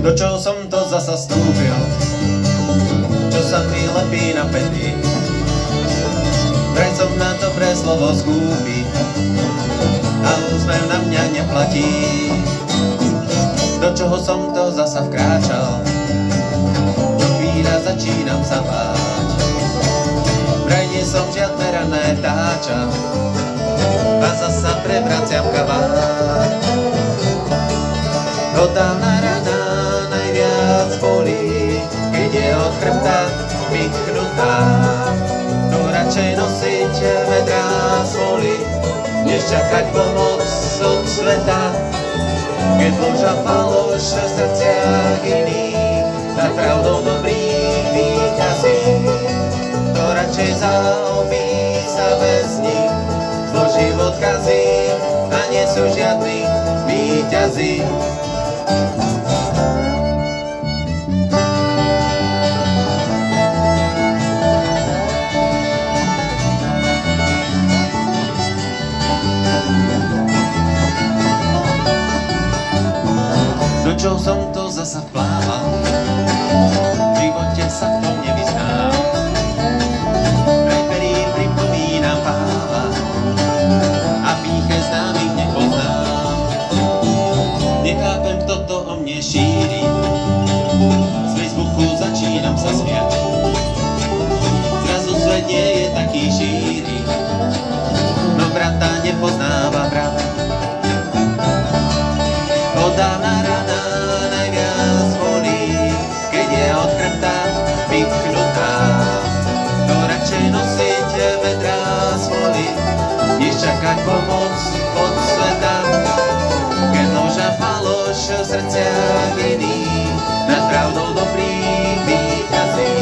Do čoho som to zasa vstúpil? Čo sa mi lepí na pety? Vraj som na to pre slovo skúpi a úsmev na mňa neplatí. Do čoho som to zasa vkráčal? Do chvíľa začínam sa báť. Vraj nie som žiadne rané vtáča a zasa prevraciam kabát. Totálna rana najviac bolí, keď je od chrbta vychnutá. No radšej nosiť vedrá soli, než čakať pomoc od sveta. Keď loža faloš v srdciach iných, nad pravdou dobrých víťazí. To radšej zaobí sa bez nich, zloží odkazy a nie sú žiadni víťazí. Do čoho som to zasa vplával? V živote sa v tom nevyznám. Vraj perín pripomínam Páva a pýche známych nepoznám. Nechápem, kto to o mne šíri, z Facebooku začínam sa smiať. Zrazu svet nie je taký šíri, no brata nepoznáva brat. Dávna rana najviac bolí, keď je od chrbta vypchnutá. To radšej nosiť vedrá smoly, než čakať pomoc od sveta. Keď loža faloš v srdciach iných, nad pravdou dobrých víťazí.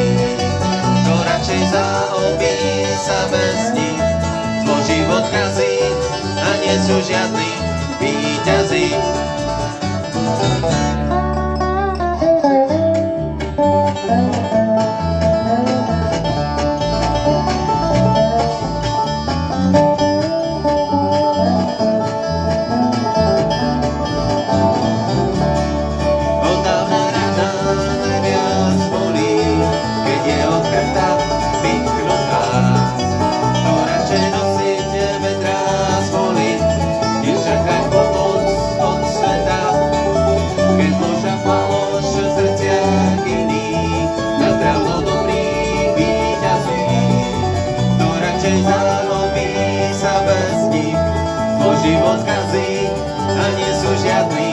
To radšej zaobí sa bez nich, zloží odkazy a nie sú žiadni víťazí. Zalobí sa bez nich, zloží odkazy a nie sú žiadni